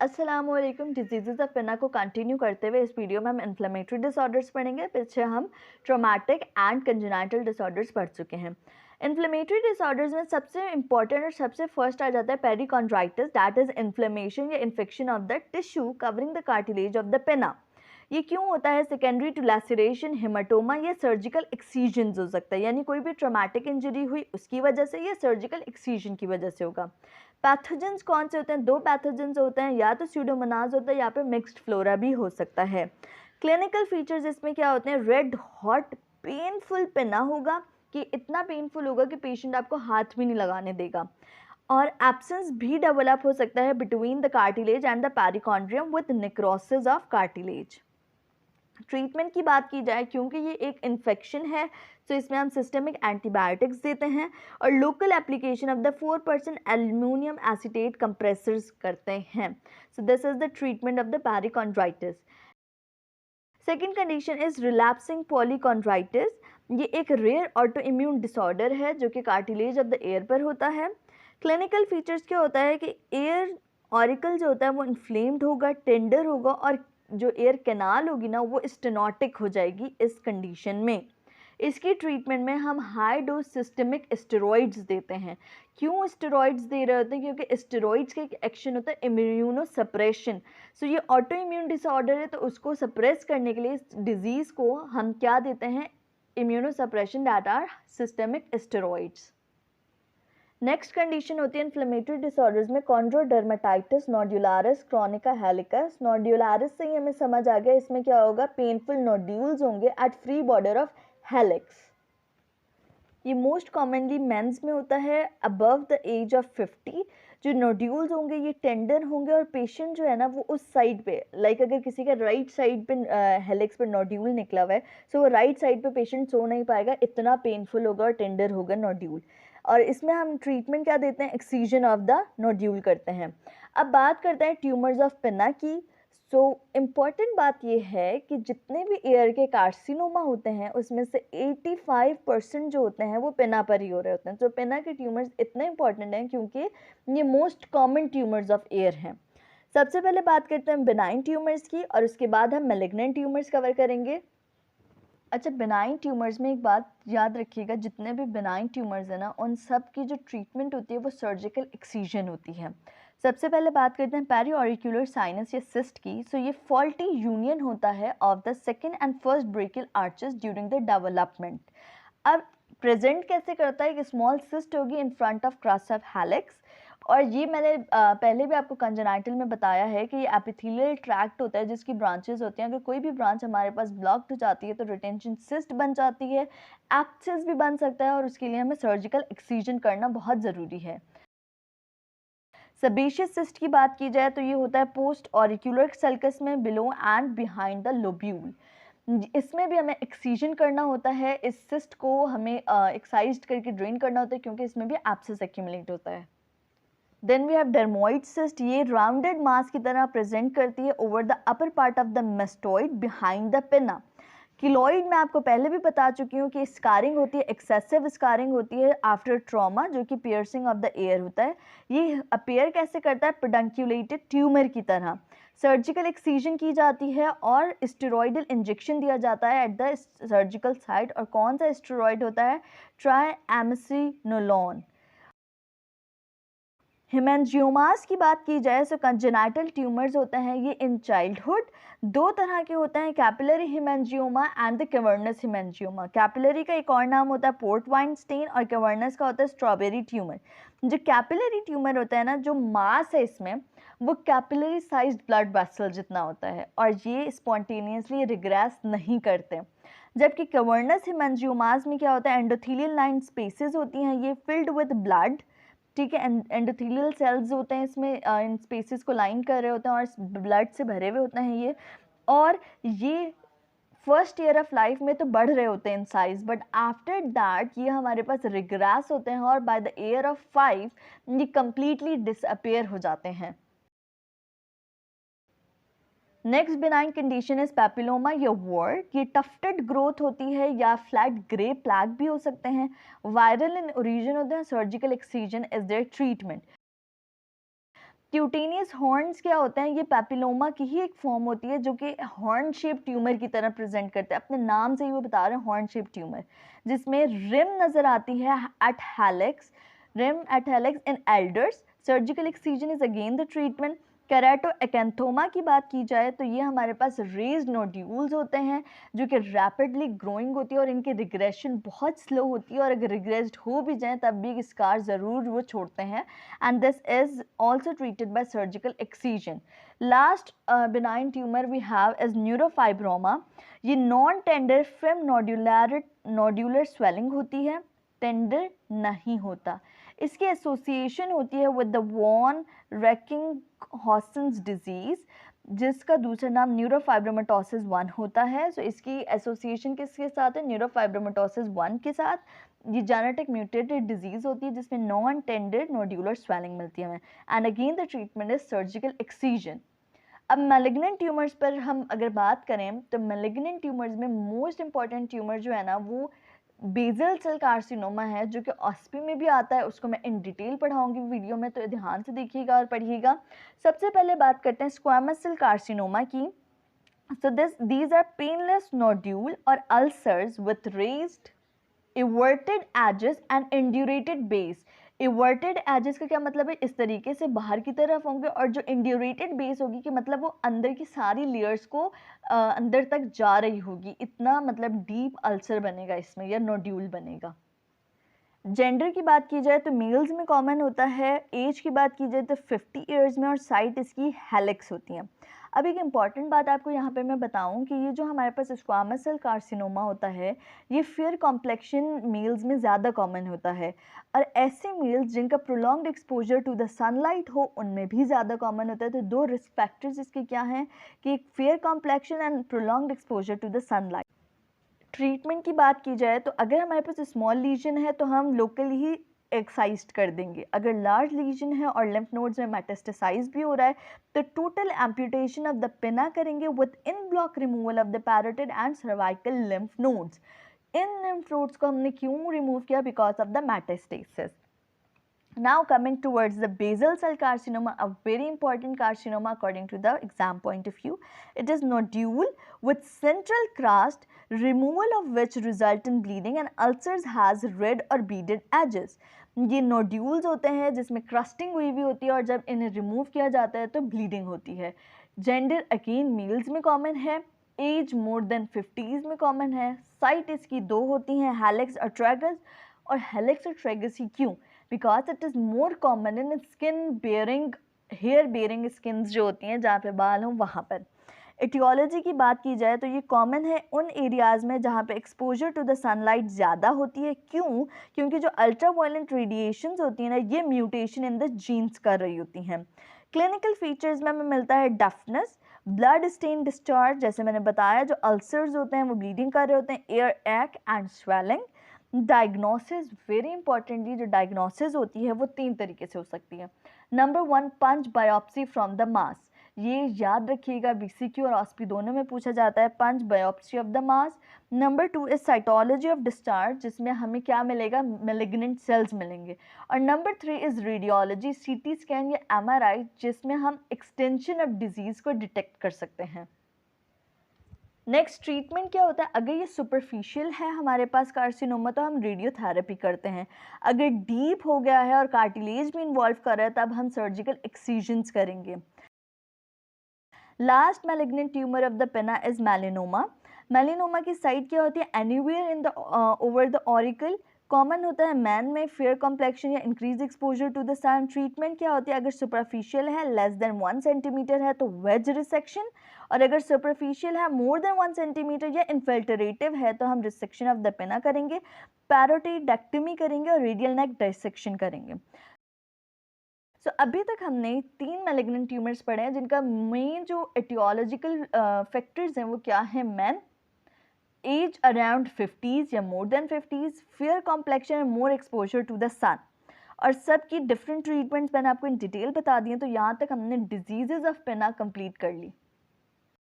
अस्सलामुअलैकुम। Disease of पिना को कंटिन्यू करते हुए इस वीडियो में हम इन्फ्लेमेटरी डिसऑर्डर्स पढ़ेंगे। पीछे हम ट्रॉमेटिक एंड कंजेनाइटल डिसऑर्डर्स पढ़ चुके हैं। इन्फ्लेमेटरी डिसऑर्डर्स में सबसे इंपॉर्टेंट और सबसे फर्स्ट आ जाता है पेरिकॉन्ड्राइटिस, दैट इज इन्फ्लेमेशन या infection of the tissue covering the cartilage of the पिना। ये क्यों होता है? सेकेंडरी टू लैसिरेशन, हेमाटोमा या सर्जिकल एक्सीजन हो सकता है, यानी कोई भी ट्रॉमेटिक इंजरी हुई उसकी वजह से या सर्जिकल एक्सीजन की वजह से होगा। पैथोजेंस कौन से होते हैं? दो पैथोजेंस होते हैं, या तो स्यूडोमोनास होता है या फिर मिक्स्ड फ्लोरा भी हो सकता है। क्लिनिकल फीचर्स इसमें क्या होते हैं? रेड हॉट पेनफुल पिना होगा, कि इतना पेनफुल होगा कि पेशेंट आपको हाथ भी नहीं लगाने देगा, और एब्सेंस भी डेवलप हो सकता है between the cartilage and the perichondrium with necrosis of cartilage. Treatment की बात की जाए, क्योंकि ये एक इन्फेक्शन है तो इसमें हम सिस्टमिक एंटीबायोटिक्स देते हैं और local application of the 4% aluminium acetate compressors करते हैं। So this is the treatment of the perichondritis. Second condition is relapsing polychondritis. ये एक रेयर ऑटो इम्यून डिसऑर्डर है जो कि कार्टिलेज ऑफ द एयर पर होता है। क्लिनिकल फीचर्स क्या होता है कि एयर ऑरिकल जो होता है वो इन्फ्लेम्ड होगा, टेंडर होगा, और जो एयर कैनाल होगी ना वो स्टेनोटिक हो जाएगी इस कंडीशन में। इसकी ट्रीटमेंट में हम हाई डोज सिस्टमिक स्टेरॉइड्स देते हैं। क्यों स्टेरॉइड्स दे रहे होते हैं? क्योंकि स्टेरॉइड्स का एक एक्शन होता है इम्यूनो सप्रेशन। सो ये ऑटो इम्यून डिसऑर्डर है, तो उसको सप्रेस करने के लिए इस डिजीज़ को हम क्या देते हैं? Immunosuppression that are systemic steroids. Next condition होती है इन्फ्लेमेटरी डिसऑर्डर्स में कॉन्ड्रोडर्मेटाइटिस नोड्यूलारिस क्रोनिका हेलिकस। नोड्यूलारिस से ही हमें समझ आ गया, इसमें क्या होगा? पेनफुल नोड्यूल्स होंगे at free border of helix. ये मोस्ट कॉमनली मेंस में होता है अबव द एज ऑफ 50। जो नोड्यूल्स होंगे ये टेंडर होंगे, और पेशेंट जो है ना वो उस साइड पे, लाइक अगर किसी का राइट साइड पे हेलिक्स पे नोड्यूल निकला हुआ है, सो वो राइट साइड पे पेशेंट सो नहीं पाएगा, इतना पेनफुल होगा और टेंडर होगा नोड्यूल। और इसमें हम ट्रीटमेंट क्या देते हैं? एक्सीजन ऑफ द नोड्यूल करते हैं। अब बात करते हैं ट्यूमर्स ऑफ पिना की। सो इम्पॉर्टेंट बात यह है कि जितने भी एयर के कार्सिनोमा होते हैं उसमें से 85% जो होते हैं वो पिना पर ही हो रहे होते हैं। तो पिना के ट्यूमर्स इतने इंपॉर्टेंट हैं क्योंकि ये most common tumours of air हैं। सबसे पहले बात करते हैं बिनाइन ट्यूमर्स की, और उसके बाद हम मेलिग्नेंट ट्यूमर्स कवर करेंगे। अच्छा, बिनाइन ट्यूमर्स में एक बात याद रखिएगा, जितने भी बिनाइन ट्यूमर्स हैं ना उन सब की जो ट्रीटमेंट होती है वो सर्जिकल एक्सीजन होती है। सबसे पहले बात करते हैं पेरी ऑरिक्यूलर साइनस या सिस्ट की। सो ये फॉल्टी यूनियन होता है of the second and first brachial arches during the development. अब प्रेजेंट कैसे करता है? कि स्मॉल सिस्ट होगी in front of crust of helix, और ये मैंने पहले भी आपको कंजेनाइटल में बताया है कि ये एपिथेलियल ट्रैक्ट होता है जिसकी ब्रांचेस होती हैं। अगर कोई भी ब्रांच हमारे पास ब्लॉक्ड हो जाती है तो रिटेंशन सिस्ट बन जाती है, एब्सेस भी बन सकता है, और उसके लिए हमें सर्जिकल एक्सीजन करना बहुत ज़रूरी है। सेबेशियस सिस्ट की बात की जाए तो ये होता है पोस्ट ऑरिक्यूलर सल्कस में below and behind the lobule. इसमें भी हमें एक्सीजन करना होता है, इस सिस्ट को हमें एक्साइज करके ड्रेन करना होता है क्योंकि इसमें भी एब्सेस एक्यूमुलेट होता है। Then we have dermoid cyst. ये राउंडेड मास की तरह प्रेजेंट करती है over the upper part of the mastoid behind the pinna. Keloid में आपको पहले भी बता चुकी हूँ कि स्कारिंग होती है, एक्सेसिव स्कारिंग होती है आफ्टर ट्रॉमा, जो कि पियर्सिंग ऑफ द एयर होता है। ये अपीयर कैसे करता है? पेडंक्यूलेटेड ट्यूमर की तरह। सर्जिकल एक्सीजन की जाती है और स्टेरॉइडल इंजेक्शन दिया जाता है एट द सर्जिकल साइट। और कौन सा स्टेरॉइड होता है? ट्राइएमिसिनोलोन। हेमेंजियोमास की बात की जाए तो कंजेनाइटल ट्यूमर्स होते हैं ये इन चाइल्डहुड। दो तरह के होते हैं, capillary haemangioma and the cavernous haemangioma. Capillary का एक और नाम होता है पोर्ट वाइन स्टेन, और कैवर्नस का होता है स्ट्रॉबेरी ट्यूमर। जो कैपिलरी ट्यूमर होता है ना, जो मास है इसमें वो कैपिलरी साइज्ड ब्लड वेसल जितना होता है, और ये स्पॉन्टेनियसली रिग्रेस नहीं करते। जबकि कैवर्नस हेमेंजियोमास में क्या होता है? एंडोथेलियल लाइन स्पेसेस होती हैं, ये फिल्ड विद ब्लड, ठीक है। एंडोथेलियल सेल्स होते हैं इसमें, इन स्पेसेस को लाइन कर रहे होते हैं और ब्लड से भरे हुए होते हैं ये। और ये फर्स्ट ईयर ऑफ लाइफ में तो बढ़ रहे होते हैं in size, but after that ये हमारे पास रिग्रेस होते हैं और बाय द ईयर ऑफ 5 ये कंप्लीटली डिसअपेयर हो जाते हैं। Next benign condition is papilloma या वर्ट। ये टफ्टेड ग्रोथ होती है या फ्लैट ग्रे प्लैग भी हो सकते हैं। वायरल इन ओरिजिन होते हैं। Surgical excision is their treatment. Cutaneous horns क्या होते हैं, ये पैपिलोमा की ही एक फॉर्म होती है जो कि हॉर्न शेप ट्यूमर की तरह प्रेजेंट करते हैं, अपने नाम से ही वो बता रहे हैं हॉर्न शेप ट्यूमर, जिसमें रिम नज़र आती है at helix, rim at helix in elders. Surgical excision is again the treatment. Keratoacanthoma की बात की जाए तो ये हमारे पास रेज्ड नोड्यूल्स होते हैं जो कि रैपिडली ग्रोइंग होती है और इनकी रिग्रेशन बहुत स्लो होती है, और अगर रिग्रेस्ड हो भी जाए तब भी स्कार ज़रूर वो छोड़ते हैं, and this is also treated by surgical excision. Last benign tumour we have is neurofibroma. ये non tender film nodular swelling होती है, टेंडर नहीं होता। इसकी एसोसिएशन होती है with the von Recklinghausen's disease, जिसका दूसरा नाम न्यूरोफाइब्रोमाटोसिस 1 होता है। सो इसकी एसोसिएशन किसके साथ है, न्यूरोफाइब्रोमाटोसिस 1 के साथ। ये जेनेटिक म्यूटेटेड डिजीज़ होती है जिसमें नॉन टेंडर नोड्यूलर स्वेलिंग मिलती है हमें, and again the treatment is surgical excision. अब मैलिग्नेंट ट्यूमर्स पर हम अगर बात करें तो मैलिग्नेंट ट्यूमर्स में मोस्ट इंपॉर्टेंट ट्यूमर जो है ना वो बेजल सेल कार्सिनोमा है, जो कि ऑस्पी में भी आता है, उसको मैं इन डिटेल पढ़ाऊंगी वीडियो में, तो ध्यान से देखिएगा और पढ़िएगा। सबसे पहले बात करते हैं स्क्वामस सेल कार्सिनोमा की। So these are painless nodule और ulcers with raised everted edges and indurated base. Everted edges का क्या मतलब है, इस तरीके से बाहर की तरफ होंगे, और जो इंड्यूरेटेड बेस होगी कि मतलब वो अंदर की सारी लेयर्स को अंदर तक जा रही होगी, इतना मतलब डीप अल्सर बनेगा इसमें या नोड्यूल बनेगा। जेंडर की बात की जाए तो मेल्स में कॉमन होता है, एज की बात की जाए तो 50 ईयर्स में, और साइट इसकी हेलिक्स होती है। अब एक इम्पॉर्टेंट बात आपको यहाँ पे मैं बताऊँ कि ये जो हमारे पास स्क्वामस सेल कार्सिनोमा होता है ये फेयर कॉम्प्लेक्शन मेल्स में ज़्यादा कॉमन होता है, और ऐसे मेल्स जिनका prolonged exposure to the sunlight हो उनमें भी ज़्यादा कॉमन होता है। तो दो रिस्क फैक्टर्स इसके क्या हैं कि fair complexion and prolonged exposure to the sunlight. Treatment की बात की जाए तो अगर हमारे पास स्मॉल लीजन है तो हम लोकली ही एक्साइज कर देंगे, अगर लार्ज लीजन है और लिम्फ नोड्स में मेटास्टेसाइज भी हो रहा है तो टोटल एम्प्यूटेशन ऑफ द पिना करेंगे with in block removal of the parotid and cervical lymph nodes. In lymph nodes को हमने क्यों रिमूव किया, because of the metastasis. Now coming towards the basal cell carcinoma, a very important carcinoma according to the exam point of view. It is nodule with central crust, removal of which result in bleeding, and ulcers has red or beaded edges. ये nodules होते हैं जिसमें crusting हुई हुई होती है और जब इन्हें रिमूव किया जाता है तो ब्लीडिंग होती है। जेंडर अगेन मेल्स में कॉमन है, एज मोर देन 50s में कॉमन है, साइट इसकी दो होती हैं, हेलिक्स और ट्रैगस। और हेलिक्स और ट्रैगस ही क्यों, because it is more common in skin bearing, hair bearing skins जो होती हैं जहाँ पे बाल हों वहाँ पर। एटियोलॉजी की बात की जाए तो ये कॉमन है उन एरियाज़ में जहाँ पे एक्सपोजर टू द सनलाइट ज़्यादा होती है। क्यों, क्योंकि जो अल्ट्रा वायलेंट रेडिएशंस होती हैं ना ये म्यूटेशन इन द जीन्स कर रही होती हैं। क्लिनिकल फीचर्स में हमें मिलता है डफनेस, ब्लड स्टेन डिस्चार्ज, जैसे मैंने बताया जो अल्सर्स होते हैं वो ब्लीडिंग कर रहे होते हैं, एयर एक्ट and swelling. Diagnosis, very importantly जो डायग्नोसिस होती है वो 3 तरीके से हो सकती है। Number 1 punch biopsy from the mass, ये याद रखिएगा बीसीक्यू और ऑस्पी दोनों में पूछा जाता है, punch biopsy of the mass. Number 2 is cytology of discharge, जिसमें हमें क्या मिलेगा, मैलिग्नेंट सेल्स मिलेंगे। और number 3 is radiology, CT scan या एमआरआई, जिसमें हम एक्सटेंशन ऑफ डिजीज़ को डिटेक्ट कर सकते हैं। नेक्स्ट ट्रीटमेंट क्या होता है, अगर ये सुपरफिशियल है हमारे पास कार्सिनोमा तो हम रेडियोथेरेपी करते हैं, अगर डीप हो गया है और कार्टिलेज भी इन्वॉल्व कर रहा है तब हम सर्जिकल एक्सीजन्स करेंगे। Last malignant tumour of the pinna is melanoma. Melanoma की साइट क्या होती है, anywhere in the over the auricle, common होता है मैन में, फेयर कॉम्प्लेक्शन या increase exposure to the sun. Treatment क्या होती है, अगर सुपरफिशियल है लेस देन 1 सेंटीमीटर है तो वेज रिसेक्शन, और अगर सुपरफिशियल है मोर देन 1 सेंटीमीटर या इन्फिल्ट्रेटिव है तो हम रिसेक्शन ऑफ द पिना करेंगे, पैरोटिडेक्टमी करेंगे और रेडियल नेक डिसेक्शन करेंगे। सो अभी तक हमने 3 मैलिग्नेंट ट्यूमर्स पढ़े हैं जिनका मेन जो एटियोलॉजिकल फैक्टर्स हैं वो क्या है, मैन, एज अराउंड 50s या more than 50s, fair complexion and more exposure to the sun, और सब की डिफरेंट ट्रीटमेंट्स मैंने आपको इन डिटेल बता दी हैं। तो यहाँ तक हमने डिजीजेज ऑफ पिना कंप्लीट कर ली।